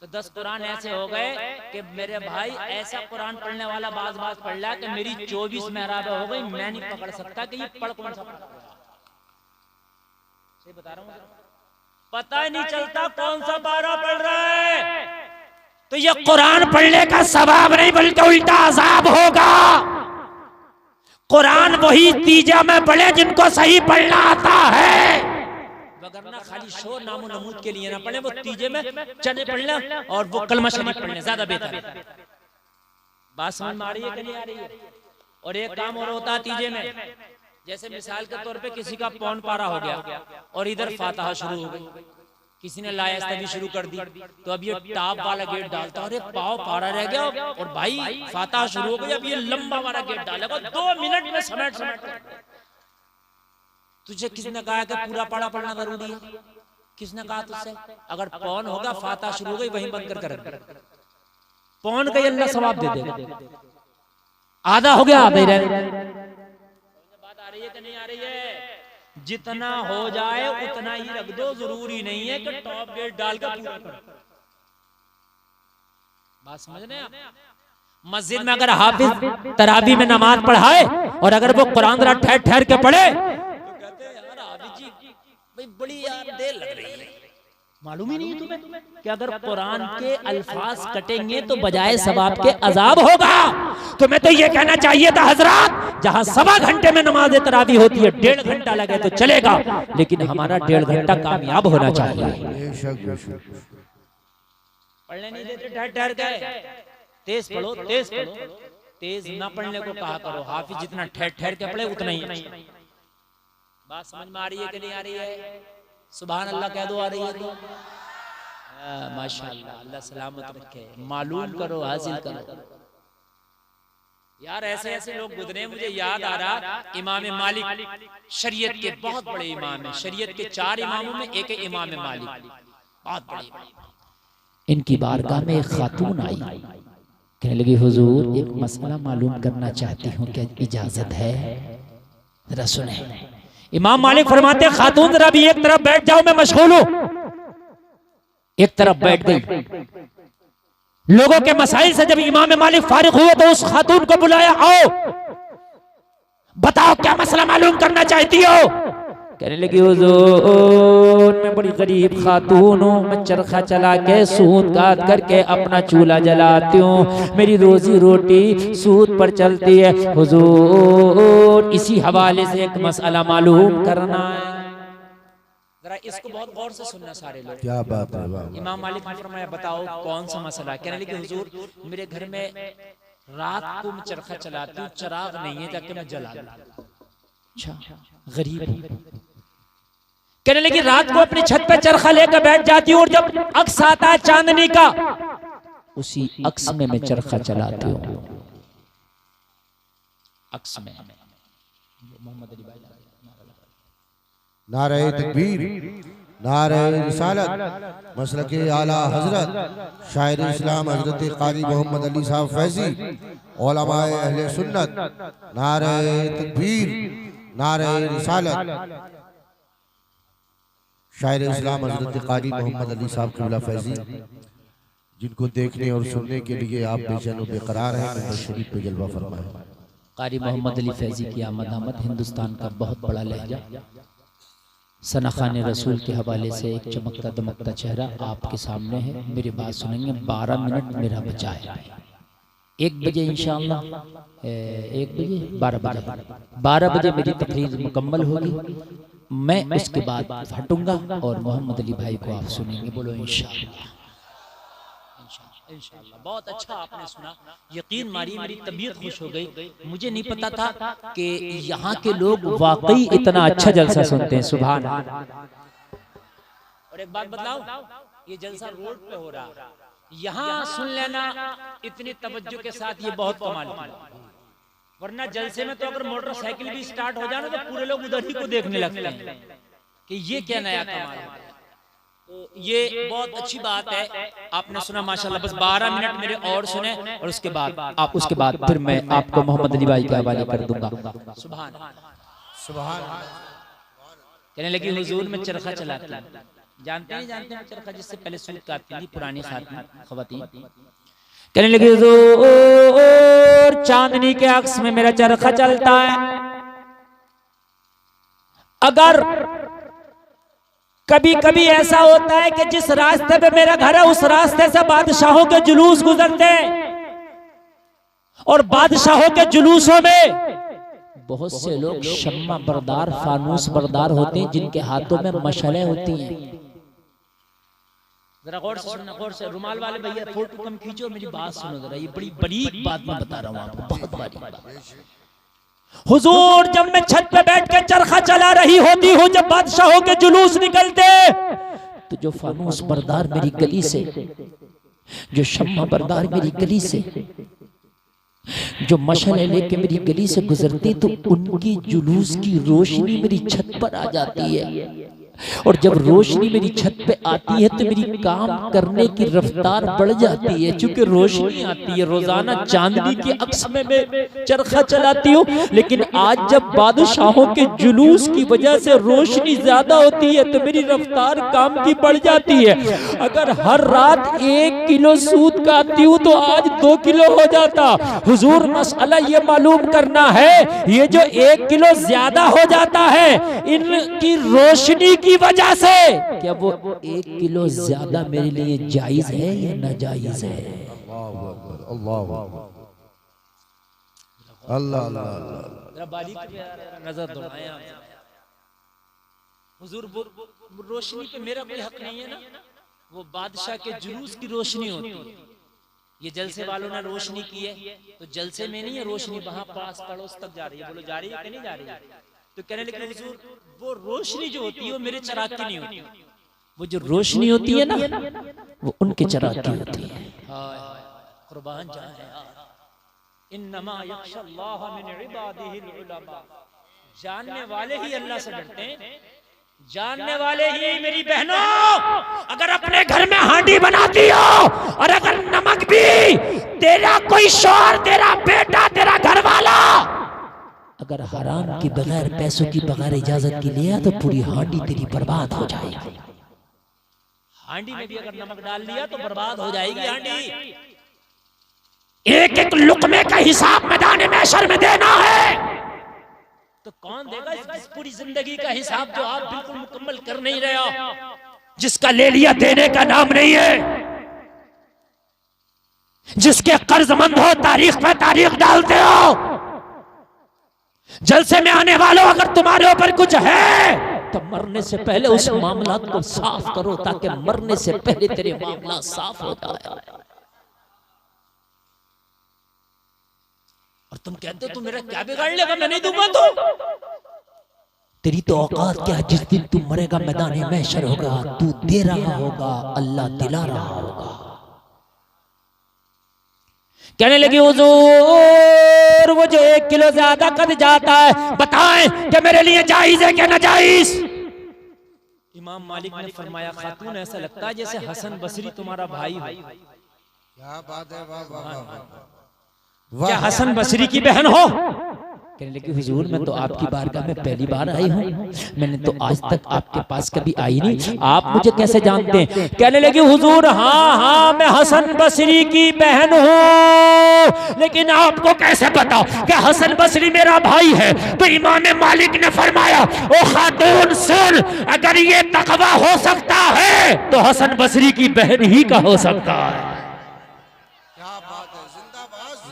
Speaker 1: तो 10 कुरान ऐसे हो गए कि मेरे भाई ऐसा कुरान पढ़ने वाला बाज पढ़ रहा कि मेरी 24 मेहराब हो गई, मैं नहीं पकड़ सकता कि ये पढ़ कौन सा पढ़। सही बता रहा हूँ, पता ही नहीं चलता कौन सा पारा पढ़ रहा है। तो ये कुरान पढ़ने का सवाब नहीं बल्कि उल्टा अजाब होगा। कुरान वही तीजा में पढ़े जिनको सही पढ़ना आता है, वगरना खाली शोर नामो नमूद के लिए ना पढ़े, वो तीजे में चने पढ़ना और वो कलमा शरीफ पढ़ने ज्यादा बेहतर है। बात समझ में आ रही है कि नहीं आ रही है? और एक काम और होता है तीजे में, जैसे मिसाल के तौर पे किसी का पौन पारा हो गया और इधर फातिहा शुरू हो गई, किसी ने लायस्तवी शुरू कर दी, तो अब ये टाप वाला गेट डालता, अरे पाव पारा रह गया और भाई फातिहा शुरू हो गई, अब ये लंबा वाला गेट डालेगा, 2 मिनट में समेट। तुझे किसने कहा कि पूरा पारा पढ़ना जरूरी है? किसने कहा तुझसे? अगर पौन होगा फातिहा शुरू हो गई वहीं बंद कर पौन का अल्लाह सवाब दे देगा। आधा हो गया, आधा ही रह गया। बात आ रही है कि नहीं आ रही है? जितना हो जाए उतना ही रख दो, जरूरी नहीं है कि टॉप गेट डालकर पूरा करो। बात समझ रहे हैं आप? मस्जिद में अगर हाफिज तरावी में नमाज पढ़ाए और अगर वो कुरान जरा ठहर ठहर के पढ़े तो कहते हैं यार हाफिज जी भाई बड़ी यार देर लग रही है। मालूम ही नहीं है तुम्हें कि अगर कुरान के अल्फाज कटेंगे तो बजाय सवाब के अजाब होगा। तुम्हें तो ये कहना चाहिए था हजरत, जहां 1.25 घंटे में नमाज तरावी होती है 1.5 घंटा लगे तो चलेगा, लेकिन हमारा 1.5 घंटा कामयाब होना चाहिए। पढ़ने नहीं देते ठहर ठहर के, तेज पढ़ो तेज पढ़ो, तेज ना पढ़ने को कहा करो। हाफिज जितना ठहर ठहर के पढ़े उतना ही। बात समझ में आ रही है कि नहीं आ रही है? सुभान अल्लाह कह दो, आ रही है तो माशाअल्लाह, अल्लाह सलामत रखे। मालूम करो, हासिल करो यार। ऐसे ऐसे लोग गुजरे, मुझे याद आ रहा इमाम मालिक शरीयत के बहुत बड़े इमाम हैं। शरीयत के 4 इमामों में एक इमाम मालिक, बहुत बड़े। इनकी बारगाह में एक खातून आई, कहने लगी हुजूर एक मसला मालूम करना चाहती हूँ, क्या इजाजत है? जरा सुने। इमाम मालिक फरमाते खातून जरा भी एक तरफ बैठ जाओ, मैं मशगूल हूं। एक तरफ बैठ गई। लोगों के मसाइल से जब इमाम मालिक फारिग हुए तो उस खातून को बुलाया, आओ बताओ क्या मसला मालूम करना चाहती हो? कहने लगी हुजूर मैं बड़ी गरीब खातून हूँ, मैं चरखा चला के सूत काट करके अपना चूल्हा जलाती हूँ, मेरी रोजी रोटी सूत पर चलती है। हुजूर इसी हवाले से एक मसला मालूम करना है। जरा इसको बहुत गौर से सुनना सारे लोग।
Speaker 2: क्या बात है?
Speaker 1: इमाम मालिक ने फरमाया बताओ कौन सा मसला? कहने लगे हुजूर मेरे घर में रात को मैं चरखा चलाती हूँ, चिराग नहीं है ताकि मैं जला लूं। अच्छा गरीब। कहने लगी रात को अपनी छत पे चरखा लेकर बैठ जाती हूँ और जब अक्स आता है चांदनी का, उसी अक्स में मैं चरखा चलाती हूँ। अक्स में
Speaker 2: नारे तकबीर, नारे रिसालत, मसलके आला हजरत शायर इस्लाम हजरत काजी मोहम्मद अली साहब फैजी, उलमाए अहले सुन्नत, नारे तकबीर, नारे रिसालत, शायर इस्लाम हजरत काजी मोहम्मद अली साहब क़िबला फैजी, जिनको देखने और सुनने के लिए आप बेचैन और बेकरार हैं, मेरे शरीफ पे जलवा फरमाए।
Speaker 1: कारी मोहम्मद अली फैजी की आमद हिंदुस्तान का बहुत बड़ा लहजा, सनाखान रसूल के हवाले से एक चमकता दमकता चेहरा आपके सामने है। मेरी बात सुनेंगे। 12 मिनट मेरा बचा है। 1 बजे इंशाअल्लाह, 1 बजे 12 बजे मेरी तकरीर मुकम्मल होगी। मैं उसके बाद हटूंगा और मोहम्मद अली भाई को आप सुनेंगे। बोलो इंशाअल्लाह। इंशाअल्लाह। बहुत अच्छा आपने सुना, यकीन मारी मेरी तबीयत खुश हो गई। मुझे नहीं पता था कि यहाँ के लोग वाकई इतना अच्छा जलसा सुनते हैं। सुभान अल्लाह। और एक बात बताऊं, ये जलसा रोड पे हो रहा, यहाँ सुन लेना इतनी तवज्जो के साथ, ये बहुत कमाल की। वरना जलसे में तो अगर मोटरसाइकिल भी स्टार्ट हो जाए ना तो पूरे लोग उधर ही को देखने लगते हैं कि ये क्या नया कमाल है। तो ये बहुत अच्छी बात है। आपने सुना माशाल्लाह। बस 12 मिनट मेरे और सुने और उसके बाद फिर मैं आपको मोहम्मद अली भाई के हवाले कर दूंगा। सुभान
Speaker 2: सुभान।
Speaker 1: कहने लगी हुजूर में चरखा चलाती हूं। जानते हैं चरखा जिससे पहले सूत काटती थी पुरानी खवातीन। कहने लगी हुजूर चांदनी के अक्स में मेरा चरखा चलता है। अगर कभी कभी ऐसा होता है कि जिस रास्ते पे मेरा घर है उस रास्ते से बादशाहों के जुलूस गुजरते हैं और बादशाहों के जुलूसों में बहुत से लोग शम्मा बरदार, फानूस बरदार होते हैं जिनके हाथों में मशलें होती हैं। जरा गौर से सुनना, गौर से। रुमाल वाले भैया फोटो कम खींचो, मेरी बात सुनो जरा। ये बड़ी बड़ी बात मैं बता रहा हूँ आपको, बहुत बड़ी बात। हुजूर जब मैं छत पे बैठ के चरखा चला रही होती हूँ, जब बादशाहों के जुलूस निकलते तो जो फानूस बरदार मेरी गली से, जो शम्मा बरदार मेरी गली से जो मशाल लेके मेरी गली से गुजरती तो उनकी जुलूस की रोशनी मेरी छत पर आ जाती है, और जब रोशनी मेरी छत पे आती है तो मेरी काम करने की रफ्तार बढ़ जाती है। चूंकि रोशनी आती है, रोजाना चांदनी के अक्स में मैं चरखा चलाती हूँ, लेकिन आज जब बादशाहों के जुलूस की वजह से रोशनी ज्यादा होती है तो मेरी रफ्तार काम की बढ़ जाती है। अगर हर रात 1 किलो सूद काटती हूँ तो आज 2 किलो हो जाता। हुजूर मसला ये मालूम करना है, ये जो 1 किलो ज्यादा हो जाता है इनकी रोशनी की वजह से, क्या वो 1 किलो ज्यादा मेरे लिए जायज है या नाजायज है?
Speaker 2: अल्लाह अल्लाह अल्लाह।
Speaker 1: नजर दौड़ाएं हुजूर, वो रोशनी पे मेरा कोई हक नहीं है ना, वो बादशाह के जुलूस की रोशनी होती है। ये जलसे वालों ने रोशनी की है तो जलसे में नहीं है रोशनी, वहां पास पड़ोस तक जा रही है। बोलो जा रही है कि नहीं जा रही है? तो कहने लगे हुजूर वो रोशनी जो होती है वो मेरे चिराग की नहीं होती, वो जो रोशनी होती है ना वो उनके चिराग की होती है। कुर्बान जाए इन्नमा यख्शल्लाह मिन इबादिहिल उलमा, जानने वाले ही अल्लाह से डरते हैं, जानने वाले ही। मेरी बहनों, अगर अपने घर में हांडी बनाती हो और अगर नमक भी तेरा कोई शौहर, तेरा बेटा, तेरा घर वाला अगर हराम की बगैर, पैसों की बगैर इजाजत की लिया तो पूरी हांडी तेरी बर्बाद हो जाएगी। हांडी में भी अगर नमक डाल लिया तो बर्बाद हो जाएगी हांडी। एक एक लुकमे का हिसाब मैदान महशर में देना है, तो कौन देगा इस पूरी जिंदगी का हिसाब जो आप बिल्कुल मुकम्मल कर नहीं रहे हो, जिसका ले लिया देने का नाम नहीं है, जिसके कर्जमंद हो तारीख पे तारीख डालते हो। जलसे में आने वालों, अगर तुम्हारे ऊपर कुछ है तो मरने से पहले उस मामला को साफ करो, ताकि मरने से पहले तेरे मामला साफ हो जाए। और तुम कहते हो तू मेरा क्या बिगाड़ लेगा, मैं नहीं दूंगा तो तेरी तो औकात क्या है? जिस दिन तू मरेगा मैदान महशर होगा, तू दे रहा होगा, अल्लाह दिला रहा होगा। कहने लगी हुजूर वो जो 1 किलो ज्यादा कद जाता है, बताएं कि मेरे लिए जायज है क्या नाजायज? इमाम मालिक ने फरमाया, खातून ऐसा लगता है जैसे हसन बसरी तुम्हारा भाई हो।
Speaker 2: क्या बात है, वाह वाह वाह।
Speaker 1: क्या हसन बसरी की बहन हो? कहने लगी हुजूर मैं तो आपकी बारगाह में पहली बार आई हूँ, मैंने तो आज तक आपके पास कभी आई नहीं, आप मुझे कैसे जानते हैं? कहने लगी हुजूर हाँ हाँ मैं हसन बसरी की बहन हूँ, लेकिन आपको कैसे पता कि हसन बसरी मेरा भाई है? तो इमाम मालिक ने फरमाया, ओ खातून सुन, अगर ये तकवा हो सकता है तो हसन बसरी की बहन ही का हो सकता है।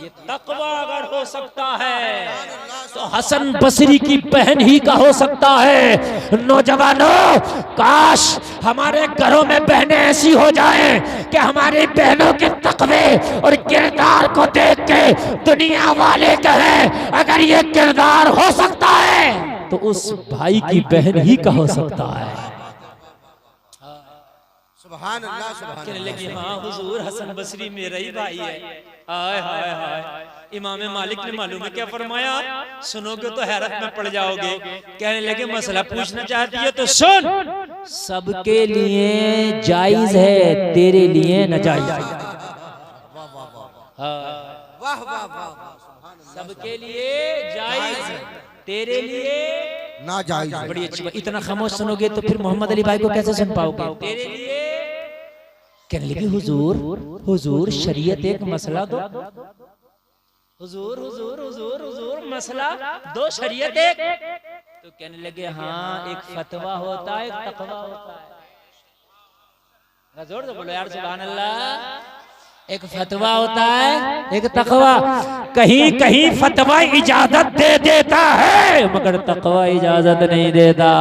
Speaker 1: ये तकवा अगर हो सकता है तो हसन बसरी की बहन ही का हो सकता है। नौजवानों, काश हमारे घरों में बहनें ऐसी हो जाएं कि हमारी बहनों के तकवे और किरदार को देख के दुनिया वाले कहें अगर ये किरदार हो सकता है तो उस भाई की बहन ही का हो सकता है।
Speaker 2: सुभान अल्लाह, सुभान
Speaker 1: कहने लगी हाँ हुजूर हसन बसरी मेरा ही भाई है। हाय हाय हाय। इमाम मालिक ने मालूम है क्या फरमाया? सुनोगे तो हैरत में पड़ जाओगे। कहने लगे मसला पूछना चाहती है तो सुन, सबके लिए जायज है, तेरे लिए नाजायज।
Speaker 2: वाह वाह वाह।
Speaker 1: सबके लिए जायज है, तेरे लिए
Speaker 2: नाजायज।
Speaker 1: बड़ी अच्छी बात। इतना खामोश सुनोगे तो फिर मोहम्मद अली भाई को कैसे सुन पाओगे? तेरे लिए। कहने लगी हुजूर हुजूर शरीयत एक मसला दो। हुजूर हुजूर हुजूर हुजूर मसला दो, शरीयत एक। तो कहने लगे हाँ, एक फतवा होता है, एक तकवा होता है। जोर से बोलो यार सुभान अल्लाह। एक फतवा होता है, एक तकवा। कहीं कहीं फतवा इजाजत दे देता है मगर तकवा इजाजत नहीं देता।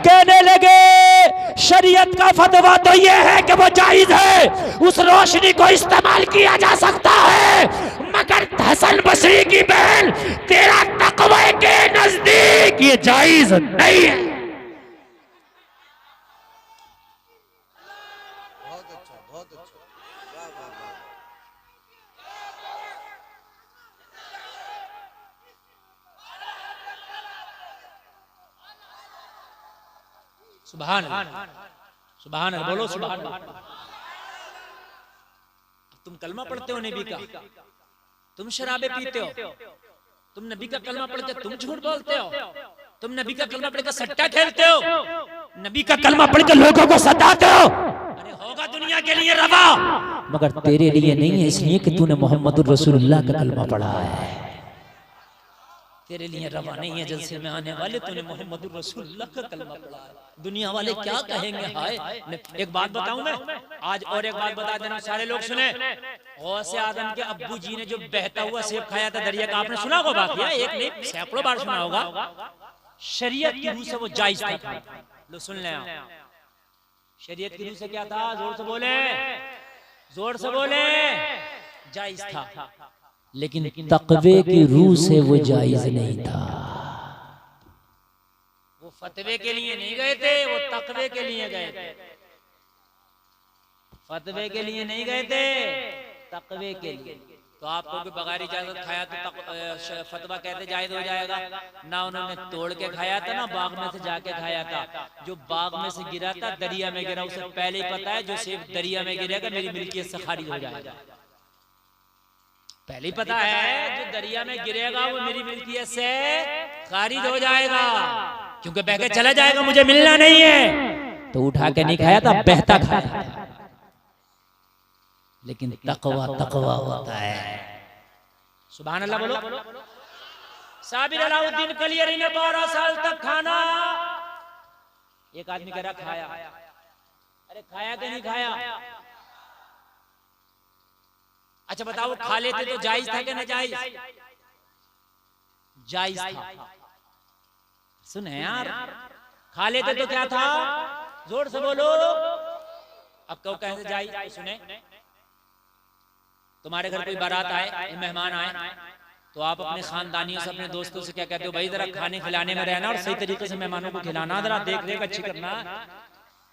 Speaker 1: कहने लगे शरीयत का फतवा तो ये है कि वो जायज है, उस रोशनी को इस्तेमाल किया जा सकता है, मगर हसन बसरी की बहन तेरा तकवे के नजदीक ये जायज नहीं है। सुभान अल्लाह, सुभान अल्लाह, बोलो सुभान अल्लाह। तुम कलमा पढ़ते हो नबी का, तुम शराबे पीते हो, तुम नबी का कलमा पढ़ के तुम झूठ बोलते हो, तुम नबी का कलमा पढ़ के सट्टा खेलते हो, नबी का कलमा पढ़ के लोगों को सताते हो। अरे होगा दुनिया के लिए रवा, मगर तेरे लिए नहीं है, इसलिए कि तूने मोहम्मद रसूलुल्लाह का कलमा पढ़ा है। तेरे लिए रवा नहीं है जलसे में आने वाले, तूने मोहम्मद रसूलुल्लाह का कलमा पढ़ा है। दुनिया वाले क्या कहेंगे? हाय, एक बात बताऊं मैं आज, और एक बात बता देना, सारे लोग सुने। गौसे आदम के अब्बू जी ने जो बहता हुआ सेब खाया था दरिया का, आपने सुना होगा? बात एक नहीं सैकड़ों बार सुना होगा। शरीयत की रूह से वो जायज था। लो सुन ले, शरीयत की रूह से क्या था? जोर से बोले, जोर से बोले, जायज था। लेकिन तकवे की रूह से वो जायज नहीं था। वो फतवे के लिए नहीं गए थे, वो तकवे के लिए गए थे। फतवे के लिए नहीं गए थे, तकवे के लिए। तो आपको भी बगैर इजाजत खाया तो फतवा कहते जायज हो जाएगा ना। उन्होंने तोड़ के खाया था ना, बाग में से जाके खाया था। जो बाग में से गिरा था दरिया में गिरा, उसे पहले ही पता है जो सेब दरिया में गिरेगा मेरी मिल्कियत से खारिज हो जाएगा। पहले ही पता है जो दरिया में गिरेगा वो मेरी मिल्कियत से खारिज हो जाएगा, क्योंकि बह के चला जाएगा, मुझे मिलना नहीं है। तो उठा के नहीं खाया था, बहता खाया था। लेकिन तकवा तकवा होता है। सुभान अल्लाह बोलो। साबिर अलाउद्दीन कलियरी ने 12 साल तक खाना, एक आदमी कह रहा खाया। अरे खाया कि नहीं खाया? अच्छा बताओ, खा लेते तो जायज था कि नाजायज? जायज था। सुने यार, खा लेते तो क्या था? जोर से बोलो। अब कहो कैसे जायज? सुने, तुम्हारे घर कोई बारात आए, मेहमान आए, तो आप अपने खानदानियों से, अपने दोस्तों से क्या कहते हो? भाई जरा खाने खिलाने में रहना और सही तरीके से मेहमानों को खिलाना, जरा देख रेख अच्छी करना।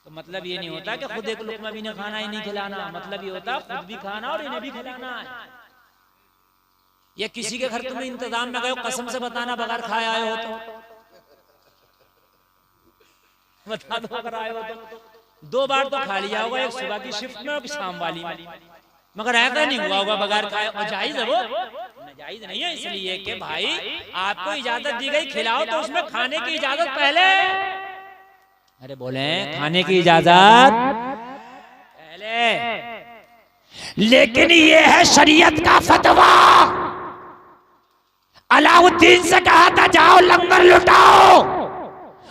Speaker 1: तो मतलब ये नहीं होता कि खुद एक लुकमा भी ना खाना, ही नहीं खिलाना। मतलब ये होता खुद भी खाना और इन्हें भी खिलाना है। या किसी के घर तुम इंतजाम में गए, कसम से बताना बगैर खाए आए हो तो बता दो, अगर आए हो तो 2 बार तो खा लिया होगा, एक सुबह की शिफ्ट में और शाम वाली में, मगर ऐसा नहीं हुआ होगा बगैर खाए। और जायज है वो? नाजायज नहीं है, इसलिए कि भाई आपको इजाजत दी गई खिलाओ, तो उसमें खाने की इजाजत पहले। अरे बोले, खाने की इजाजत पहले। लेकिन ये है शरीयत का फतवा। अलाउद्दीन से कहा था जाओ लंगर लुटाओ,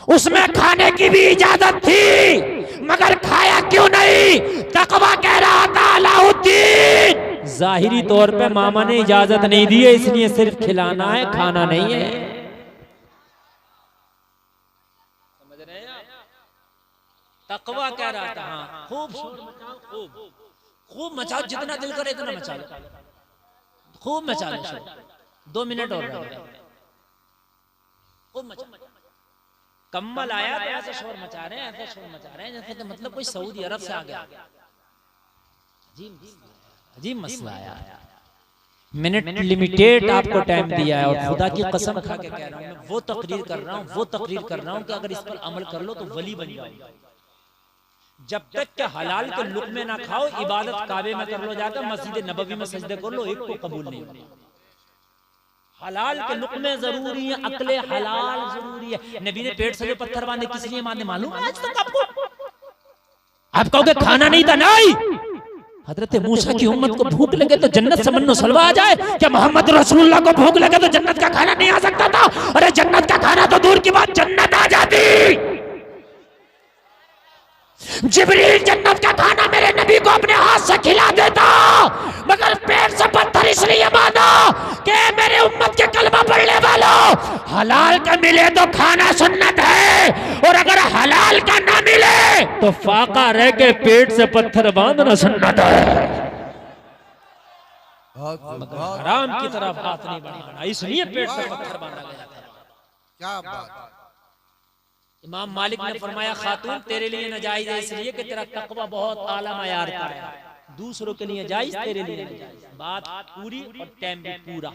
Speaker 1: उसमें खाने की भी इजाजत थी, मगर खाया क्यों नहीं? तकवा कह रहा था अलाउद्दीन। जाहिरी तौर पे मामा ने इजाजत नहीं दी है, इसलिए सिर्फ खिलाना है, खाना नहीं है। समझ रहे हैं? तकवा कह रहा था हाँ, खूब खूब खूब मचाओ, जितना दिल करे इतना मचा लो, खूब मचा लो। 2 मिनट और खूब मचा। कम्मल आया तो ऐसे शोर मचा रहे हैं, ऐसे शोर मचा रहे हैं जैसे तो मतलब कोई सऊदी अरब से आ गया। अजीब मसला आया। मिनट लिमिटेड आपको टाइम दिया है, और खुदा की कसम खा के कह रहा हूं, मैं वो तकरीर कर रहा हूं, वो तकरीर कर रहा हूं कि अगर इस पर अमल कर लो तो वली बन जाओ। जब तक के हलाल के लुक़मे ना खाओ, इबादत काबे में कर लो, जाकर मस्जिद नबवी में सजदे कर लो, एक को कबूल नहीं होता। हलाल के लुक़मे जरूरी है, अक्ले हलाल जरूरी है। नबी ने पेट से जो पत्थर बांधे किस लिए बांधे मालूम है आज तक आपको? आप कहोगे खाना नहीं था, नहीं। हजरत मूसा की उम्मत को भूख लगे तो जन्नत से मन्नो सलवा आ जाए, क्या मोहम्मद रसूलुल्लाह को भूख लगे तो जन्नत का खाना नहीं आ सकता था? अरे जन्नत का खाना तो दूर की बात, जन्नत आ जाती। जिब्रील जन्नत का खाना मेरे नबी को अपने हाथ से खिला देता, मगर पेट से पत्थर इसलिए बांधा कि मेरे उम्मत के कलमा पढ़ने वालों, हलाल का मिले तो खाना सुन्नत है, और अगर हलाल का ना मिले तो फाका रह के पेट से पत्थर बांधना सुन्नत है। मगर हराम की तरफ हाथ नहीं बढ़ाना, इसलिए पेट से पत्थर बांधा गया था।
Speaker 2: क्या बात।
Speaker 1: इमाम मालिक ने फरमाया खातून तेरे लिए नाजायज है इसलिए कि तेरा तकवा बहुत आला मयार का है, दूसरों के लिए जायज, तेरे लिए नाजायज। बात पूरी और टाइम भी पूरा।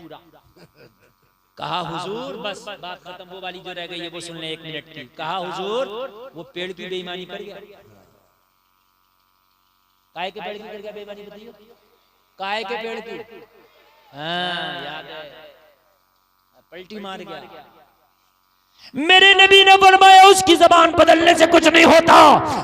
Speaker 1: कहा हुजूर, बस बात खत्म, वो वाली जो रह गई है वो सुन ले 1 मिनट की। कहा हुजूर, वो पेड़ की बेईमानी कर गया। काय के पेड़ की कर गया बेईमानी, बताइए। काय के पेड़ की, हाँ याद है, पलटी मार गया। मेरे नबी ने फरमाया उसकी जबान बदलने से कुछ नहीं होता,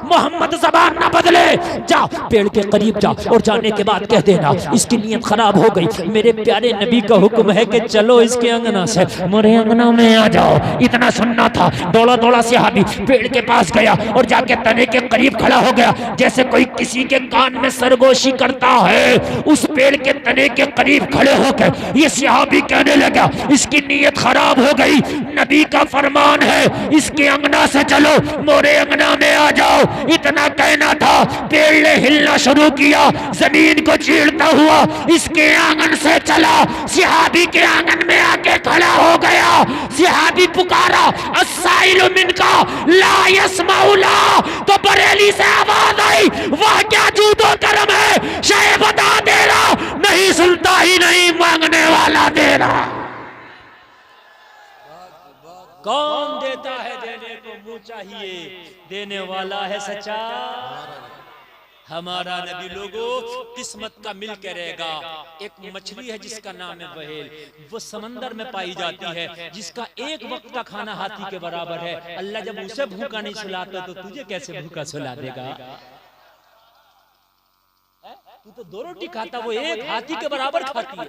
Speaker 1: मोहम्मद जबान ना बदले। जा पेड़ के करीब जा और जाने के बाद कह देना इसकी नीयत खराब हो गई। मेरे प्यारे नबी का हुक्म है कि चलो इसके अंगना से, मेरे अंगना में आ जाओ। इतना सुनना था। दौड़ा दौड़ा सहाबी पेड़ के पास गया और जाके तने के करीब खड़ा हो गया, जैसे कोई किसी के कान में सरगोशी करता है। उस पेड़ के तने के करीब खड़े होकर ये सहाबी कहने लगा इसकी नीयत खराब हो गई, नबी का फरमान है इसके अंगना से चलो, मोरे अंगना में आ जाओ। इतना कहना था, पेड़ ने हिलना शुरू किया, जमीन को चीरता हुआ इसके आंगन से चला, सहाबी के आंगन में आके खड़ा हो गया। सहाबी पुकारा अस्साइलु मिनका ला यस्माउला, तो बरेली से आवाज आई वाह क्या जूदो करम है, शायद बता दे रहा नहीं सुनता ही नहीं, मांगने वाला दे रहा। कौन देता है, देने को मुंह चाहिए, देने वाला है सच्चा हमारा नबी। लोगों किस्मत का मिल के रहेगा। एक मछली है जिसका नाम है बहेल, वो समंदर में पाई जाती है, जिसका एक वक्त का खाना हाथी के बराबर है। अल्लाह जब उसे भूखा नहीं सुलाता तो तुझे कैसे भूखा सुला देगा? तू तो 2 रोटी खाता, वो एक हाथी के बराबर खाती है।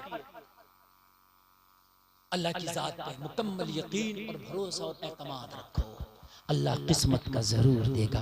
Speaker 1: अल्लाह की जात पे मुकम्मल यकीन और भरोसा और एतमाद रखो, अल्लाह किस्मत का जरूर देगा।